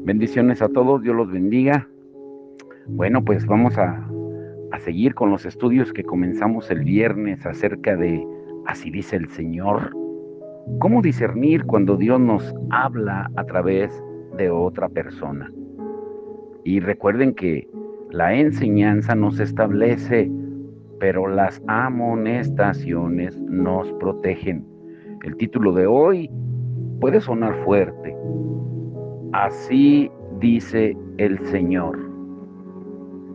Bendiciones a todos, Dios los bendiga. Bueno, pues vamos a seguir con los estudios que comenzamos el viernes acerca de Así dice el Señor. ¿Cómo discernir cuando Dios nos habla a través de otra persona? Y recuerden que la enseñanza nos establece, pero las amonestaciones nos protegen. El título de hoy puede sonar fuerte. Así dice el Señor,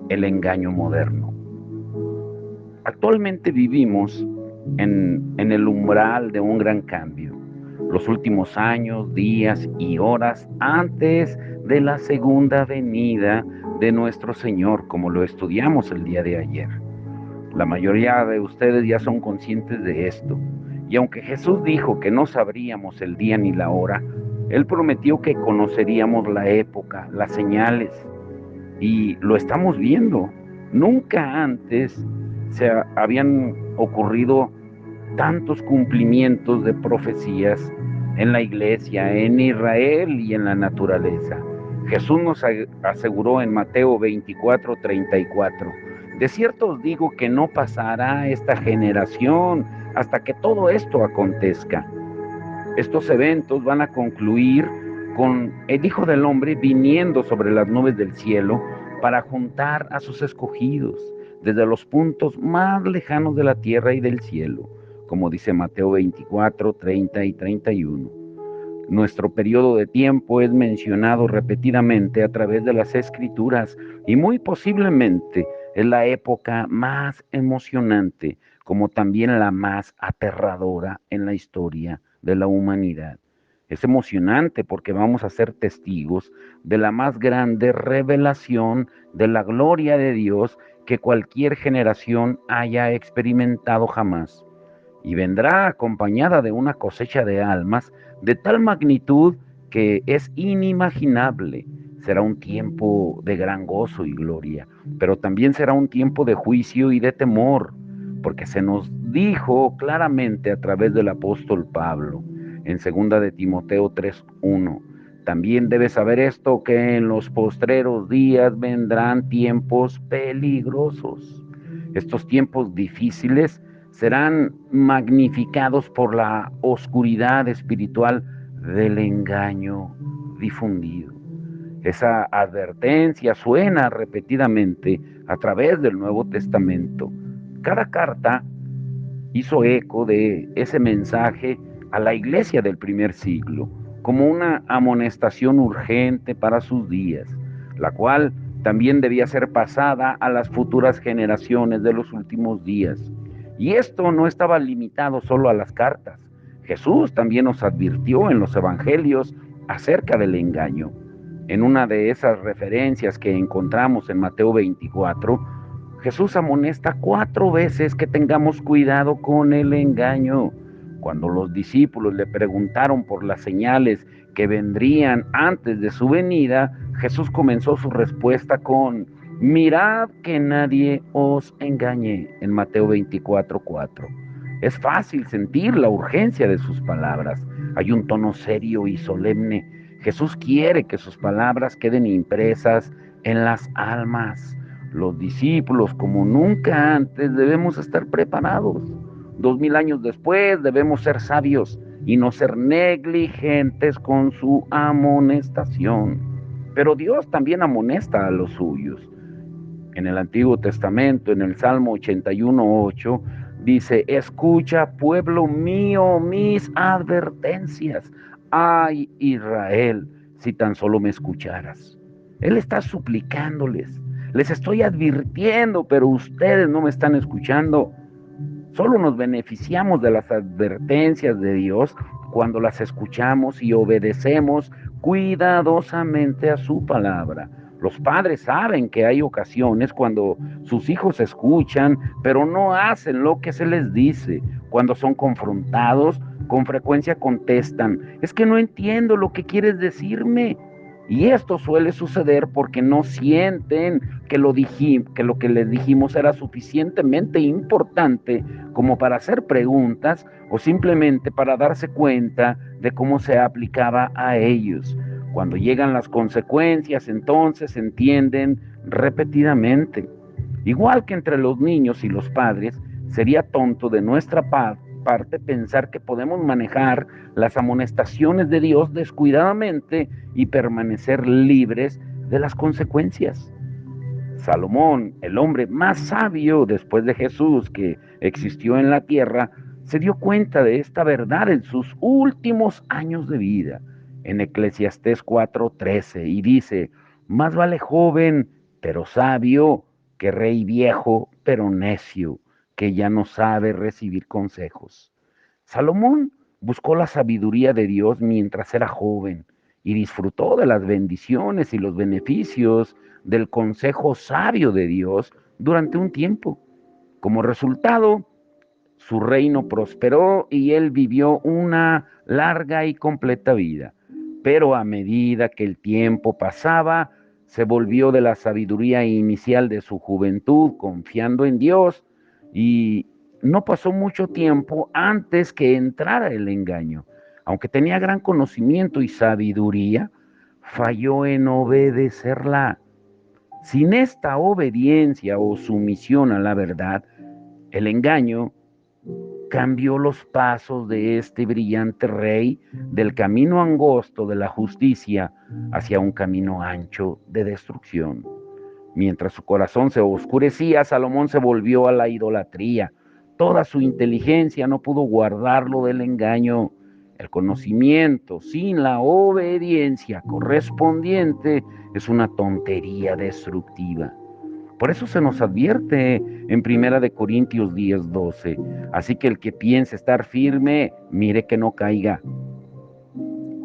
el engaño moderno. Actualmente vivimos en el umbral de un gran cambio. Los últimos años, días y horas antes de la segunda venida de nuestro Señor, como lo estudiamos el día de ayer. La mayoría de ustedes ya son conscientes de esto. Y aunque Jesús dijo que no sabríamos el día ni la hora, Él prometió que conoceríamos la época, las señales, y lo estamos viendo. Nunca antes se habían ocurrido tantos cumplimientos de profecías en la iglesia, en Israel y en la naturaleza. Jesús nos aseguró en Mateo 24:34, de cierto os digo que no pasará esta generación hasta que todo esto acontezca. Estos eventos van a concluir con el Hijo del Hombre viniendo sobre las nubes del cielo para juntar a sus escogidos desde los puntos más lejanos de la tierra y del cielo, como dice Mateo 24:30 y 31. Nuestro periodo de tiempo es mencionado repetidamente a través de las Escrituras y muy posiblemente es la época más emocionante, como también la más aterradora en la historia de la humanidad. Es emocionante porque vamos a ser testigos de la más grande revelación de la gloria de Dios que cualquier generación haya experimentado jamás. Y vendrá acompañada de una cosecha de almas de tal magnitud que es inimaginable. Será un tiempo de gran gozo y gloria, pero también será un tiempo de juicio y de temor, porque se nos dijo claramente a través del apóstol Pablo en 2 de Timoteo 3:1. También debes saber esto, que en los postreros días vendrán tiempos peligrosos. Estos tiempos difíciles serán magnificados por la oscuridad espiritual del engaño difundido. Esa advertencia suena repetidamente a través del Nuevo Testamento. Cada carta hizo eco de ese mensaje a la iglesia del primer siglo, como una amonestación urgente para sus días, la cual también debía ser pasada a las futuras generaciones de los últimos días. Y esto no estaba limitado solo a las cartas. Jesús también nos advirtió en los evangelios acerca del engaño. En una de esas referencias que encontramos en Mateo 24, Jesús amonesta 4 veces que tengamos cuidado con el engaño. Cuando los discípulos le preguntaron por las señales que vendrían antes de su venida, Jesús comenzó su respuesta con: mirad que nadie os engañe, en Mateo 24:4. Es fácil sentir la urgencia de sus palabras. Hay un tono serio y solemne. Jesús quiere que sus palabras queden impresas en las almas. Los discípulos, como nunca antes, debemos estar preparados. 2000 años después debemos ser sabios y no ser negligentes con su amonestación. Pero Dios también amonesta a los suyos. En el Antiguo Testamento, en el Salmo 81:8, dice: escucha, pueblo mío, mis advertencias. Ay, Israel, si tan solo me escucharas. Él está suplicándoles. Les estoy advirtiendo, pero ustedes no me están escuchando. Solo nos beneficiamos de las advertencias de Dios cuando las escuchamos y obedecemos cuidadosamente a su palabra. Los padres saben que hay ocasiones cuando sus hijos escuchan, pero no hacen lo que se les dice. Cuando son confrontados, con frecuencia contestan: es que no entiendo lo que quieres decirme. Y esto suele suceder porque no sienten que lo que les dijimos era suficientemente importante como para hacer preguntas o simplemente para darse cuenta de cómo se aplicaba a ellos. Cuando llegan las consecuencias, entonces se entienden repetidamente. Igual que entre los niños y los padres, sería tonto de nuestra parte pensar que podemos manejar las amonestaciones de Dios descuidadamente y permanecer libres de las consecuencias. Salomón, el hombre más sabio después de Jesús que existió en la tierra, se dio cuenta de esta verdad en sus últimos años de vida, en Eclesiastés 4:13, y dice: más vale joven, pero sabio, que rey viejo, pero necio, que ya no sabe recibir consejos. Salomón buscó la sabiduría de Dios mientras era joven y disfrutó de las bendiciones y los beneficios del consejo sabio de Dios durante un tiempo. Como resultado, su reino prosperó y él vivió una larga y completa vida. Pero a medida que el tiempo pasaba, se volvió de la sabiduría inicial de su juventud, confiando en Dios, y no pasó mucho tiempo antes que entrara el engaño. Aunque tenía gran conocimiento y sabiduría, falló en obedecerla. Sin esta obediencia o sumisión a la verdad, el engaño cambió los pasos de este brillante rey del camino angosto de la justicia hacia un camino ancho de destrucción. Mientras su corazón se oscurecía, Salomón se volvió a la idolatría. Toda su inteligencia no pudo guardarlo del engaño. El conocimiento sin la obediencia correspondiente es una tontería destructiva. Por eso se nos advierte en Primera de Corintios 10:12. Así que el que piense estar firme, mire que no caiga.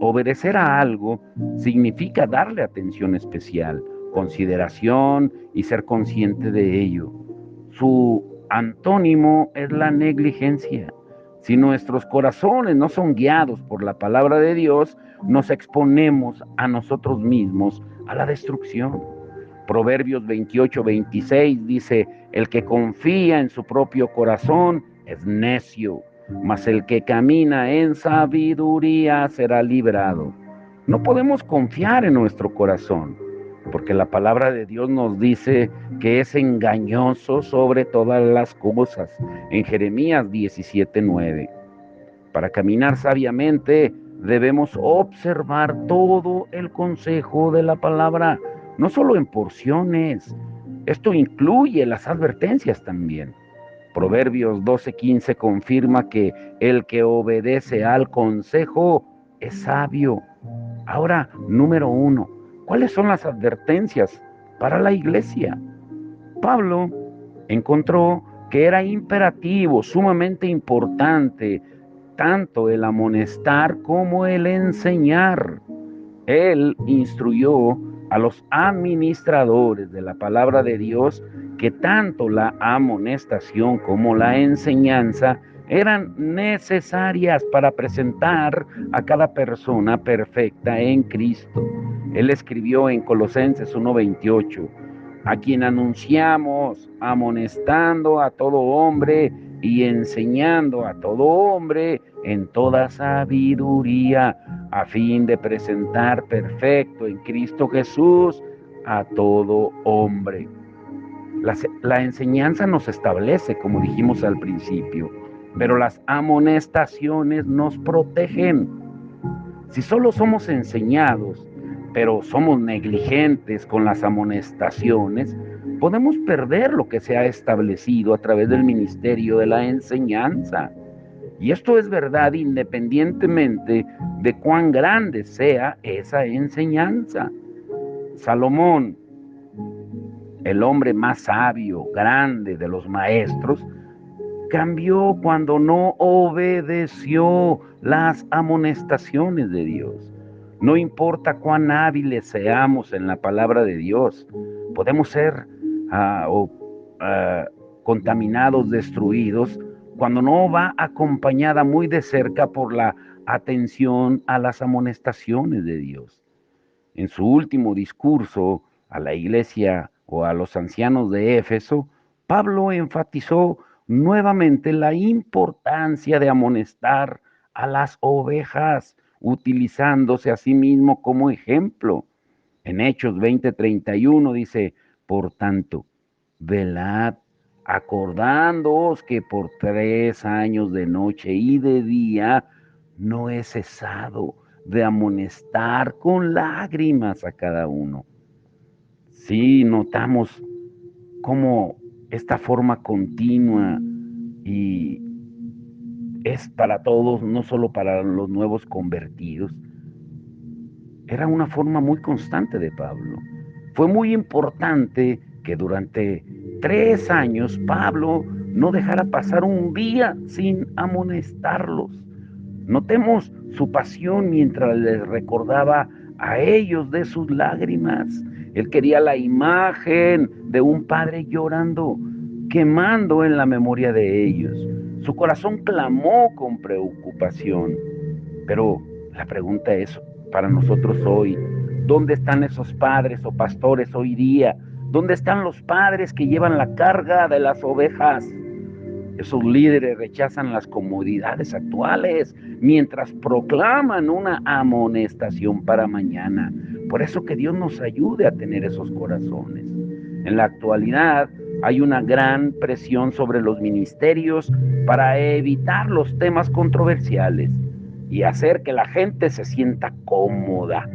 Obedecer a algo significa darle atención especial, consideración y ser consciente de ello. Su antónimo es la negligencia. Si nuestros corazones no son guiados por la palabra de Dios, nos exponemos a nosotros mismos a la destrucción. Proverbios 28:26 dice: el que confía en su propio corazón es necio, mas el que camina en sabiduría será librado. No podemos confiar en nuestro corazón, porque la palabra de Dios nos dice que es engañoso sobre todas las cosas, en Jeremías 17:9. Para caminar sabiamente debemos observar todo el consejo de la palabra, no solo en porciones. Esto incluye las advertencias también. Proverbios 12:15 confirma que el que obedece al consejo es sabio. Ahora, número 1, ¿cuáles son las advertencias para la iglesia? Pablo encontró que era imperativo, sumamente importante, tanto el amonestar como el enseñar. Él instruyó a los administradores de la palabra de Dios que tanto la amonestación como la enseñanza eran necesarias para presentar a cada persona perfecta en Cristo. Él escribió en Colosenses 1:28: a quien anunciamos, amonestando a todo hombre y enseñando a todo hombre en toda sabiduría, a fin de presentar perfecto en Cristo Jesús a todo hombre. La enseñanza nos establece, como dijimos al principio, pero las amonestaciones nos protegen. Si solo somos enseñados, pero somos negligentes con las amonestaciones, podemos perder lo que se ha establecido a través del ministerio de la enseñanza. Y esto es verdad independientemente de cuán grande sea esa enseñanza. Salomón, el hombre más sabio, grande de los maestros, cambió cuando no obedeció las amonestaciones de Dios. No importa cuán hábiles seamos en la palabra de Dios, podemos ser contaminados, destruidos, cuando no va acompañada muy de cerca por la atención a las amonestaciones de Dios. En su último discurso a la iglesia o a los ancianos de Éfeso, Pablo enfatizó nuevamente la importancia de amonestar a las ovejas utilizándose a sí mismo como ejemplo. En Hechos 20:31 dice, por tanto, velad, acordándoos que por 3 años de noche y de día no he cesado de amonestar con lágrimas a cada uno. Sí, notamos cómo esta forma continua y es para todos, no solo para los nuevos convertidos. Era una forma muy constante de Pablo. Fue muy importante que durante 3 años Pablo no dejara pasar un día sin amonestarlos. Notemos su pasión mientras les recordaba a ellos de sus lágrimas. Él quería la imagen de un padre llorando, quemando en la memoria de ellos. Su corazón clamó con preocupación. Pero la pregunta es para nosotros hoy, ¿dónde están esos padres o pastores hoy día? ¿Dónde están los padres que llevan la carga de las ovejas? Esos líderes rechazan las comodidades actuales mientras proclaman una amonestación para mañana. Por eso que Dios nos ayude a tener esos corazones. En la actualidad hay una gran presión sobre los ministerios para evitar los temas controversiales y hacer que la gente se sienta cómoda.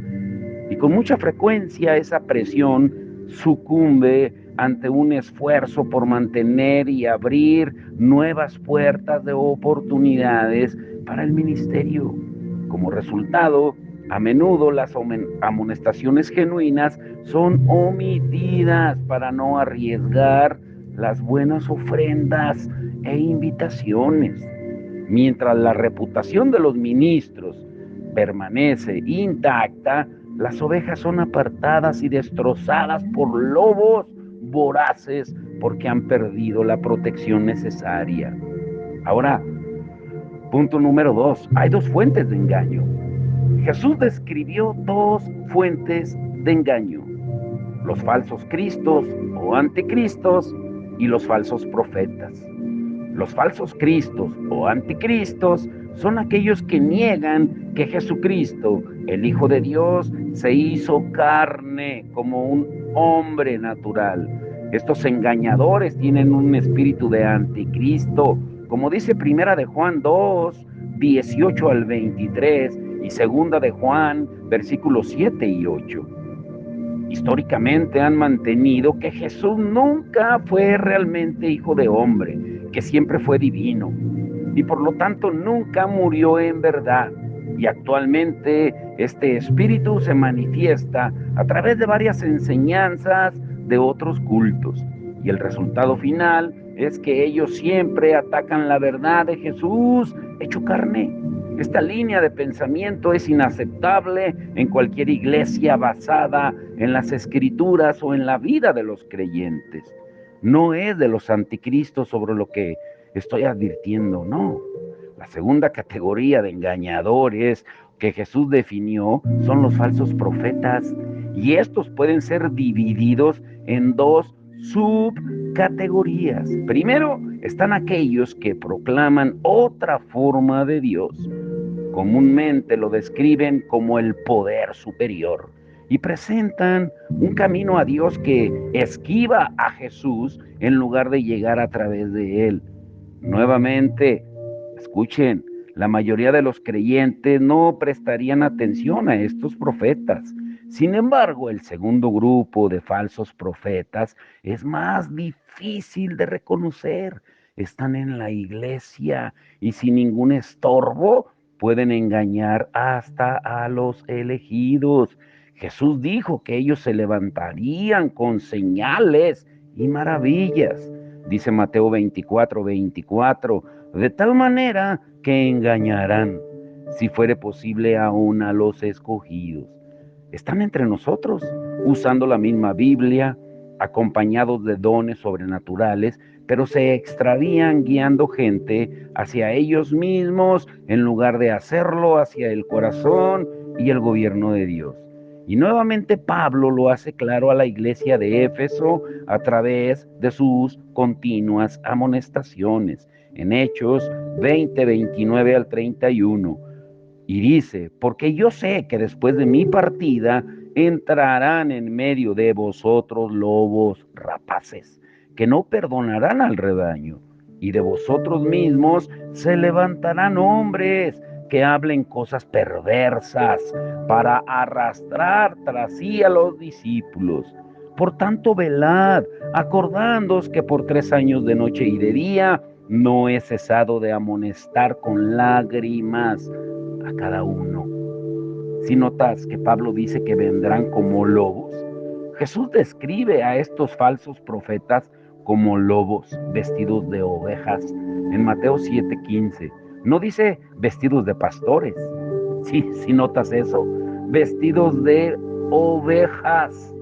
Y con mucha frecuencia esa presión sucumbe ante un esfuerzo por mantener y abrir nuevas puertas de oportunidades para el ministerio. Como resultado, a menudo las amonestaciones genuinas son omitidas para no arriesgar las buenas ofrendas e invitaciones. Mientras la reputación de los ministros permanece intacta, las ovejas son apartadas y destrozadas por lobos voraces porque han perdido la protección necesaria. Ahora, punto número 2. Hay dos fuentes de engaño. Jesús describió dos fuentes de engaño: los falsos cristos o anticristos y los falsos profetas. Los falsos cristos o anticristos son aquellos que niegan que Jesucristo, el Hijo de Dios, se hizo carne como un hombre natural. Estos engañadores tienen un espíritu de anticristo, como dice Primera de Juan 2, 18 al 23 y Segunda de Juan, versículos 7 y 8. Históricamente han mantenido que Jesús nunca fue realmente hijo de hombre, que siempre fue divino y por lo tanto nunca murió en verdad. Y actualmente este espíritu se manifiesta a través de varias enseñanzas de otros cultos. Y el resultado final es que ellos siempre atacan la verdad de Jesús hecho carne. Esta línea de pensamiento es inaceptable en cualquier iglesia basada en las escrituras o en la vida de los creyentes. No es de los anticristos sobre lo que estoy advirtiendo, no. La segunda categoría de engañadores que Jesús definió son los falsos profetas, y estos pueden ser divididos en dos subcategorías. Primero están aquellos que proclaman otra forma de Dios. Comúnmente lo describen como el poder superior y presentan un camino a Dios que esquiva a Jesús en lugar de llegar a través de él. Nuevamente, escuchen, la mayoría de los creyentes no prestarían atención a estos profetas. Sin embargo, el segundo grupo de falsos profetas es más difícil de reconocer. Están en la iglesia y sin ningún estorbo pueden engañar hasta a los elegidos. Jesús dijo que ellos se levantarían con señales y maravillas. Dice Mateo 24:24, de tal manera que engañarán, si fuere posible, aún a los escogidos. Están entre nosotros, usando la misma Biblia, acompañados de dones sobrenaturales, pero se extravían guiando gente hacia ellos mismos en lugar de hacerlo hacia el corazón y el gobierno de Dios. Y nuevamente Pablo lo hace claro a la iglesia de Éfeso a través de sus continuas amonestaciones. En Hechos 20, 29 al 31. Y dice, porque yo sé que después de mi partida entrarán en medio de vosotros lobos rapaces, que no perdonarán al rebaño, y de vosotros mismos se levantarán hombres que hablen cosas perversas para arrastrar tras sí a los discípulos. Por tanto, velad, acordándoos que por 3 años de noche y de día no he cesado de amonestar con lágrimas a cada uno. Si notas que Pablo dice que vendrán como lobos, Jesús describe a estos falsos profetas como lobos vestidos de ovejas en Mateo 7:15. No dice vestidos de pastores. Sí, si notas eso, vestidos de ovejas.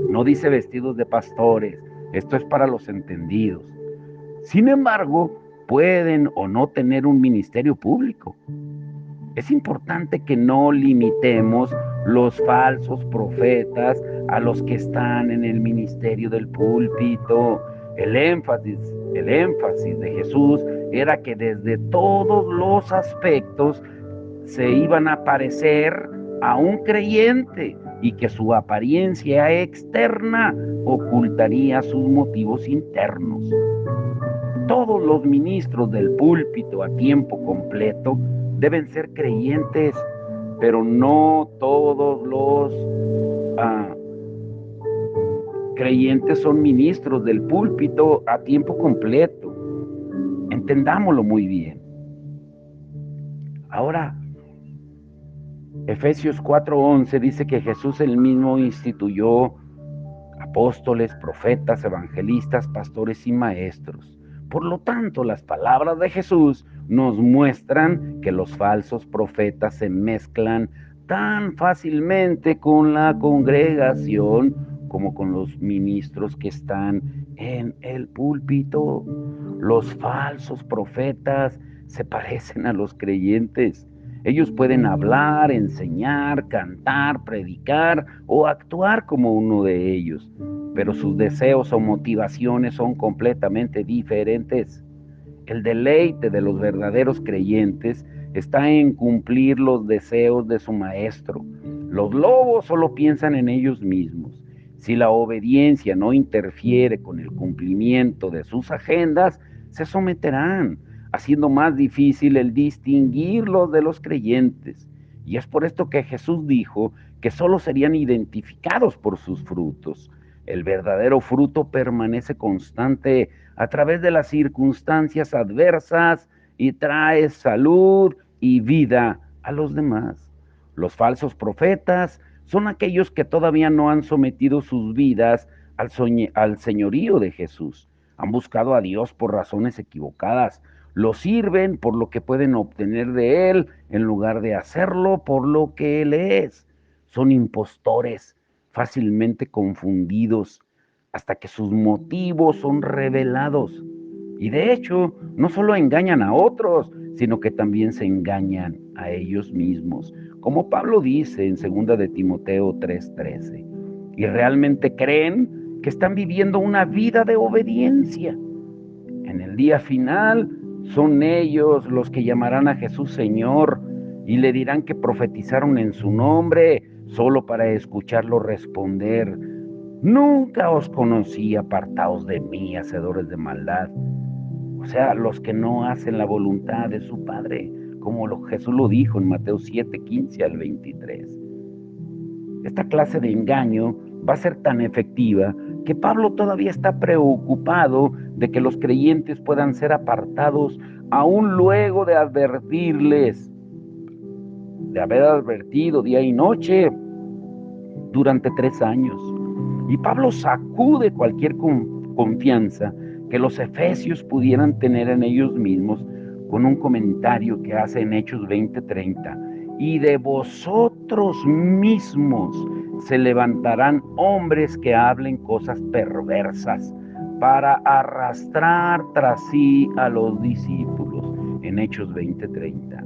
No dice vestidos de pastores. Esto es para los entendidos. Sin embargo, pueden o no tener un ministerio público. Es importante que no limitemos los falsos profetas a los que están en el ministerio del púlpito. El énfasis de Jesús era que desde todos los aspectos se iban a parecer a un creyente y que su apariencia externa ocultaría sus motivos internos. Todos los ministros del púlpito a tiempo completo deben ser creyentes, pero no todos los creyentes son ministros del púlpito a tiempo completo. Entendámoslo muy bien. Ahora, Efesios 4:11 dice que Jesús él mismo instituyó apóstoles, profetas, evangelistas, pastores y maestros. Por lo tanto, las palabras de Jesús nos muestran que los falsos profetas se mezclan tan fácilmente con la congregación como con los ministros que están en el púlpito. Los falsos profetas se parecen a los creyentes. Ellos pueden hablar, enseñar, cantar, predicar o actuar como uno de ellos, pero sus deseos o motivaciones son completamente diferentes. El deleite de los verdaderos creyentes está en cumplir los deseos de su maestro. Los lobos solo piensan en ellos mismos. Si la obediencia no interfiere con el cumplimiento de sus agendas, se someterán, haciendo más difícil el distinguirlos de los creyentes. Y es por esto que Jesús dijo que solo serían identificados por sus frutos. El verdadero fruto permanece constante a través de las circunstancias adversas y trae salud y vida a los demás. Los falsos profetas son aquellos que todavía no han sometido sus vidas al señorío de Jesús. Han buscado a Dios por razones equivocadas. Lo sirven por lo que pueden obtener de Él en lugar de hacerlo por lo que Él es. Son impostores, fácilmente confundidos, hasta que sus motivos son revelados. Y de hecho, no solo engañan a otros, sino que también se engañan a ellos mismos, como Pablo dice en 2 de Timoteo 3:13. Y realmente creen que están viviendo una vida de obediencia. En el día final, son ellos los que llamarán a Jesús Señor y le dirán que profetizaron en su nombre solo para escucharlo responder: nunca os conocí, apartaos de mí, hacedores de maldad. O sea, los que no hacen la voluntad de su Padre, como Jesús lo dijo en Mateo 7:15 al 23. Esta clase de engaño va a ser tan efectiva que Pablo todavía está preocupado de que los creyentes puedan ser apartados aún luego de advertirles, de haber advertido día y noche durante 3 años. Y Pablo sacude cualquier confianza que los efesios pudieran tener en ellos mismos con un comentario que hace en Hechos 20:30. Y de vosotros mismos se levantarán hombres que hablen cosas perversas para arrastrar tras sí a los discípulos, en Hechos 20:30.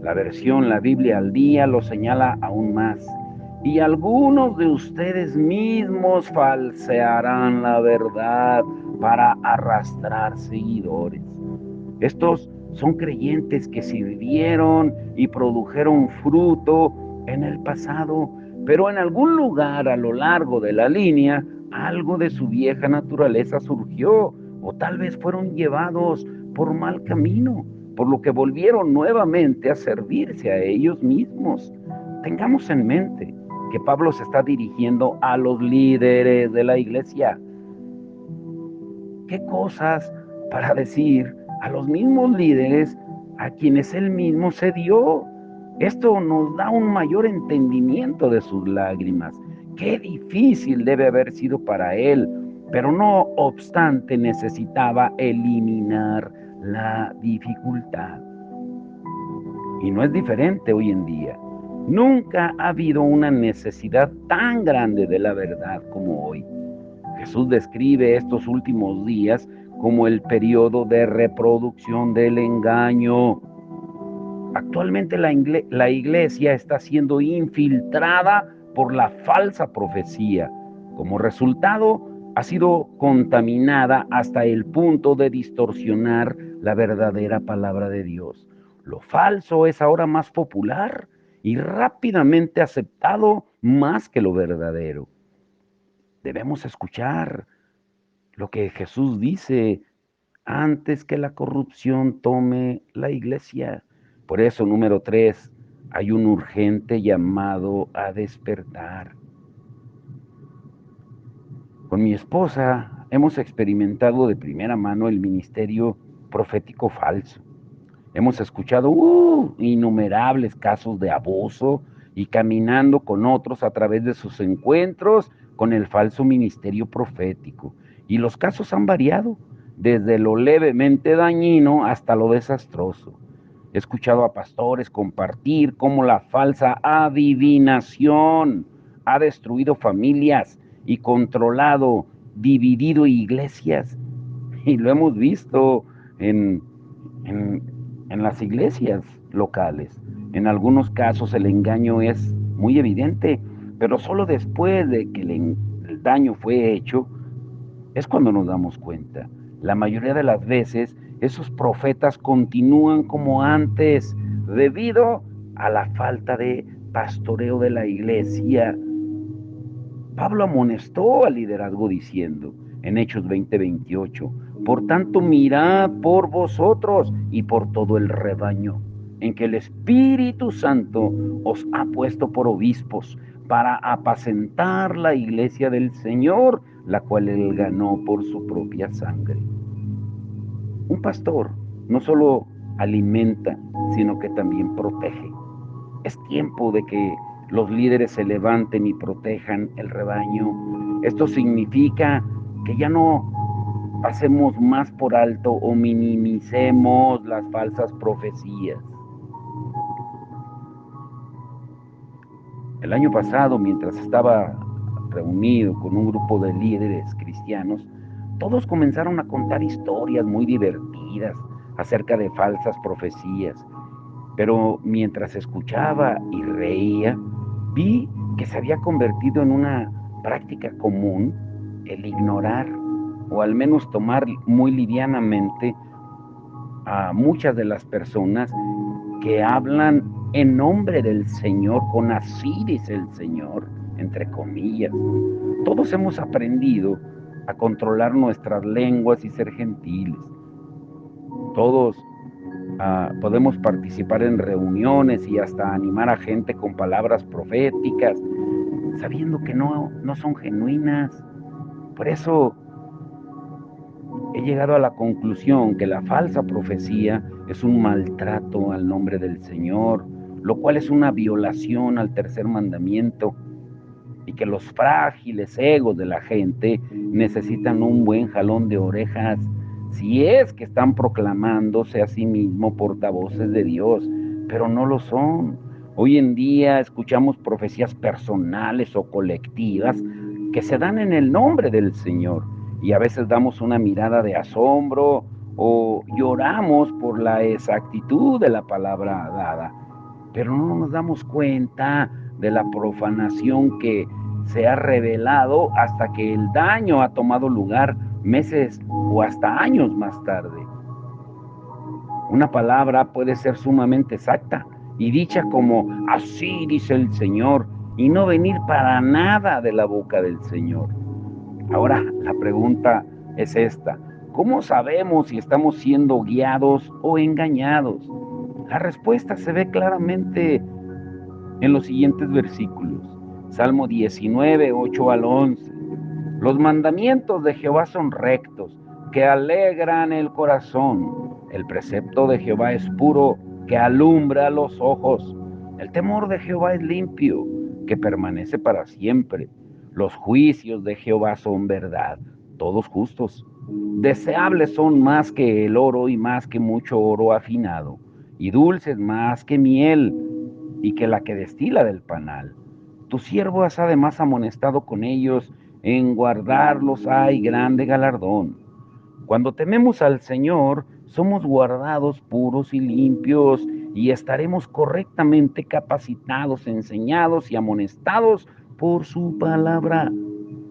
La Biblia al día, lo señala aún más. Y algunos de ustedes mismos falsearán la verdad para arrastrar seguidores. Estos son creyentes que sirvieron y produjeron fruto en el pasado, pero en algún lugar a lo largo de la línea, algo de su vieja naturaleza surgió, o tal vez fueron llevados por mal camino, por lo que volvieron nuevamente a servirse a ellos mismos. Tengamos en mente que Pablo se está dirigiendo a los líderes de la iglesia. ¿Qué cosas para decir a los mismos líderes a quienes él mismo se dio? Esto nos da un mayor entendimiento de sus lágrimas. Qué difícil debe haber sido para él, pero no obstante necesitaba eliminar la dificultad. Y no es diferente hoy en día. Nunca ha habido una necesidad tan grande de la verdad como hoy. Jesús describe estos últimos días como el periodo de reproducción del engaño. Actualmente la iglesia está siendo infiltrada por la falsa profecía. Como resultado, ha sido contaminada hasta el punto de distorsionar la verdadera palabra de Dios. Lo falso es ahora más popular y rápidamente aceptado más que lo verdadero. Debemos escuchar lo que Jesús dice antes que la corrupción tome la iglesia. Por eso, número 3, hay un urgente llamado a despertar. Con mi esposa hemos experimentado de primera mano el ministerio profético falso. Hemos escuchado innumerables casos de abuso y caminando con otros a través de sus encuentros con el falso ministerio profético. Y los casos han variado, desde lo levemente dañino hasta lo desastroso. He escuchado a pastores compartir cómo la falsa adivinación ha destruido familias y controlado, dividido iglesias. Y lo hemos visto en las iglesias locales. En algunos casos el engaño es muy evidente, pero solo después de que el daño fue hecho es cuando nos damos cuenta. La mayoría de las veces esos profetas continúan como antes debido a la falta de pastoreo de la iglesia. Pablo amonestó al liderazgo diciendo en Hechos 20:28, por tanto mirad por vosotros y por todo el rebaño, en que el Espíritu Santo os ha puesto por obispos para apacentar la iglesia del Señor, la cual él ganó por su propia sangre. Un pastor no solo alimenta, sino que también protege. Es tiempo de que los líderes se levanten y protejan el rebaño. Esto significa que ya no pasemos más por alto o minimicemos las falsas profecías. El año pasado, mientras estaba reunido con un grupo de líderes cristianos, todos comenzaron a contar historias muy divertidas acerca de falsas profecías. Pero mientras escuchaba y reía, vi que se había convertido en una práctica común el ignorar o al menos tomar muy livianamente a muchas de las personas que hablan en nombre del Señor, con así dice el Señor, entre comillas. Todos hemos aprendido a controlar nuestras lenguas y ser gentiles. Todos podemos participar en reuniones y hasta animar a gente con palabras proféticas, sabiendo que no son genuinas. Por eso he llegado a la conclusión que la falsa profecía es un maltrato al nombre del Señor, lo cual es una violación al tercer mandamiento, y que los frágiles egos de la gente necesitan un buen jalón de orejas si es que están proclamándose a sí mismos portavoces de Dios, pero no lo son. Hoy en día escuchamos profecías personales o colectivas que se dan en el nombre del Señor, y a veces damos una mirada de asombro o lloramos por la exactitud de la palabra dada, pero no nos damos cuenta de la profanación que se ha revelado hasta que el daño ha tomado lugar meses o hasta años más tarde. Una palabra puede ser sumamente exacta y dicha como así dice el Señor y no venir para nada de la boca del Señor. Ahora, la pregunta es esta: ¿cómo sabemos si estamos siendo guiados o engañados? La respuesta se ve claramente en los siguientes versículos. Salmo 19, 8 al 11. Los mandamientos de Jehová son rectos, que alegran el corazón. El precepto de Jehová es puro, que alumbra los ojos. El temor de Jehová es limpio, que permanece para siempre. Los juicios de Jehová son verdad, todos justos. Deseables son más que el oro y más que mucho oro afinado, y dulces más que miel y que la que destila del panal. Tu siervo has además amonestado con ellos, en guardarlos hay grande galardón. Cuando tememos al Señor, somos guardados puros y limpios y estaremos correctamente capacitados, enseñados y amonestados por su palabra.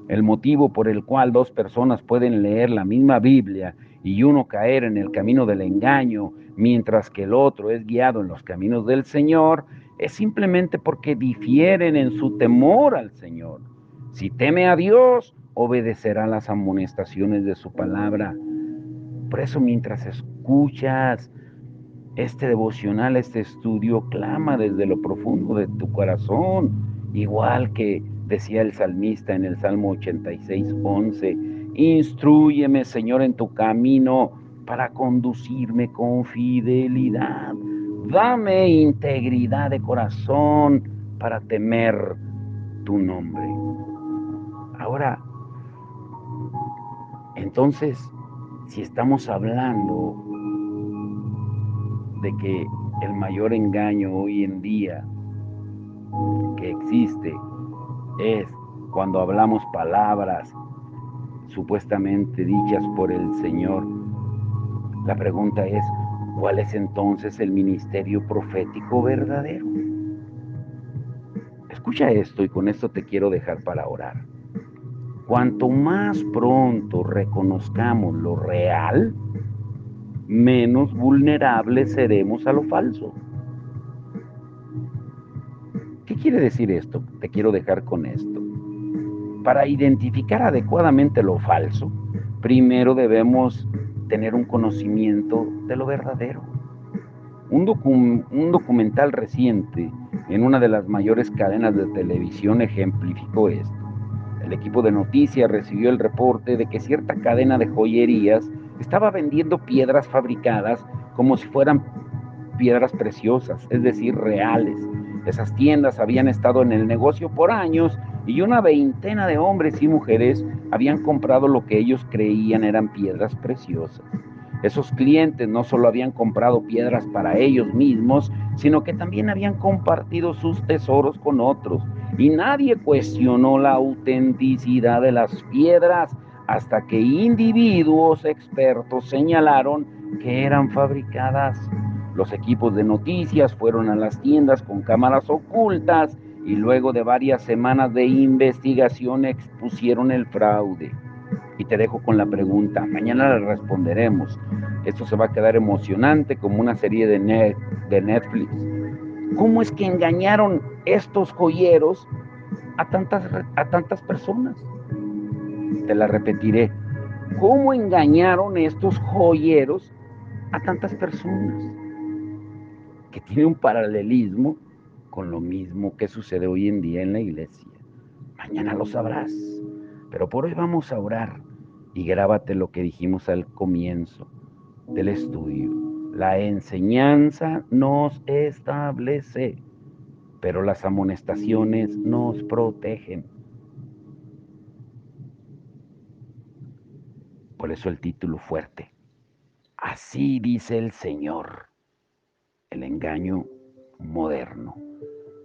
El motivo por el cual dos personas pueden leer la misma Biblia y uno caer en el camino del engaño, mientras que el otro es guiado en los caminos del Señor, es simplemente porque difieren en su temor al Señor. Si teme a Dios, obedecerá las amonestaciones de su palabra. Por eso, mientras escuchas este devocional, este estudio, clama desde lo profundo de tu corazón, igual que decía el salmista en el Salmo 86, 11: instrúyeme, Señor, en tu camino para conducirme con fidelidad. Dame integridad de corazón para temer tu nombre. Ahora, entonces, si estamos hablando de que el mayor engaño hoy en día que existe es cuando hablamos palabras supuestamente dichas por el Señor, la pregunta es: ¿cuál es entonces el ministerio profético verdadero? Escucha esto y con esto te quiero dejar para orar. Cuanto más pronto reconozcamos lo real, menos vulnerables seremos a lo falso. ¿Qué quiere decir esto? Te quiero dejar con esto. Para identificar adecuadamente lo falso, primero debemos tener un conocimiento de lo verdadero. Un documental reciente en una de las mayores cadenas de televisión ejemplificó esto. El equipo de noticias recibió el reporte de que cierta cadena de joyerías estaba vendiendo piedras fabricadas como si fueran piedras preciosas, es decir, reales. Esas tiendas habían estado en el negocio por años y una veintena de hombres y mujeres habían comprado lo que ellos creían eran piedras preciosas. Esos clientes no solo habían comprado piedras para ellos mismos, sino que también habían compartido sus tesoros con otros. Y nadie cuestionó la autenticidad de las piedras hasta que individuos expertos señalaron que eran fabricadas. Los equipos de noticias fueron a las tiendas con cámaras ocultas y luego de varias semanas de investigación expusieron el fraude. Y te dejo con la pregunta, mañana la responderemos. Esto se va a quedar emocionante como una serie de Netflix. ¿Cómo es que engañaron estos joyeros a tantas personas? Te la repetiré. ¿Cómo engañaron estos joyeros a tantas personas? Que tiene un paralelismo con lo mismo que sucede hoy en día en la iglesia. Mañana lo sabrás, pero por hoy vamos a orar y grábate lo que dijimos al comienzo del estudio. La enseñanza nos establece, pero las amonestaciones nos protegen. Por eso el título fuerte: así dice el Señor, el engaño moderno.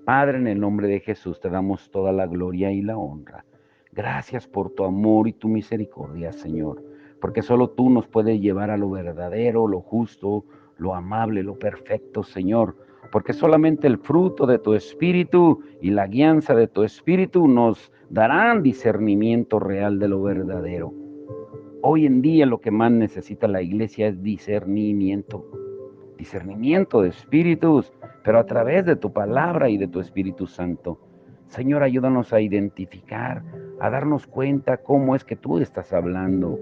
Padre, en el nombre de Jesús te damos toda la gloria y la honra. Gracias por tu amor y tu misericordia, Señor, porque solo tú nos puedes llevar a lo verdadero, lo justo, lo amable, lo perfecto, Señor, porque solamente el fruto de tu Espíritu y la guianza de tu Espíritu nos darán discernimiento real de lo verdadero. Hoy en día lo que más necesita la iglesia es discernimiento. discernimiento de espíritus, pero a través de tu palabra y de tu Espíritu Santo. Señor, ayúdanos a identificar, a darnos cuenta cómo es que tú estás hablando.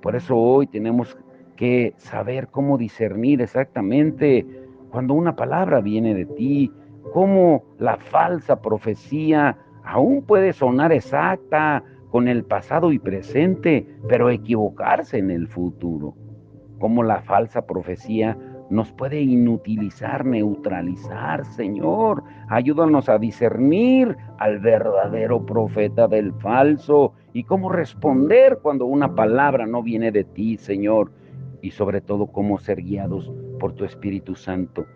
Por eso hoy tenemos que saber cómo discernir exactamente cuando una palabra viene de ti, cómo la falsa profecía aún puede sonar exacta con el pasado y presente, pero equivocarse en el futuro. Cómo la falsa profecía nos puede inutilizar, neutralizar, Señor. Ayúdanos a discernir al verdadero profeta del falso y cómo responder cuando una palabra no viene de ti, Señor. Y sobre todo, cómo ser guiados por tu Espíritu Santo.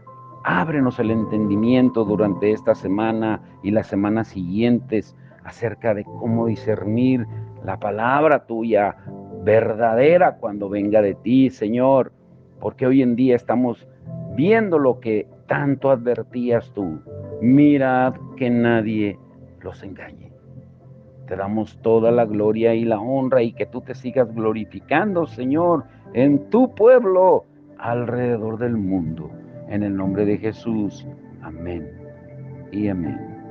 Ábrenos el entendimiento durante esta semana y las semanas siguientes acerca de cómo discernir la palabra tuya verdadera cuando venga de ti, Señor, porque hoy en día estamos viendo lo que tanto advertías tú. Mirad que nadie los engañe. Te damos toda la gloria y la honra y que tú te sigas glorificando, Señor, en tu pueblo alrededor del mundo. En el nombre de Jesús. Amén y amén.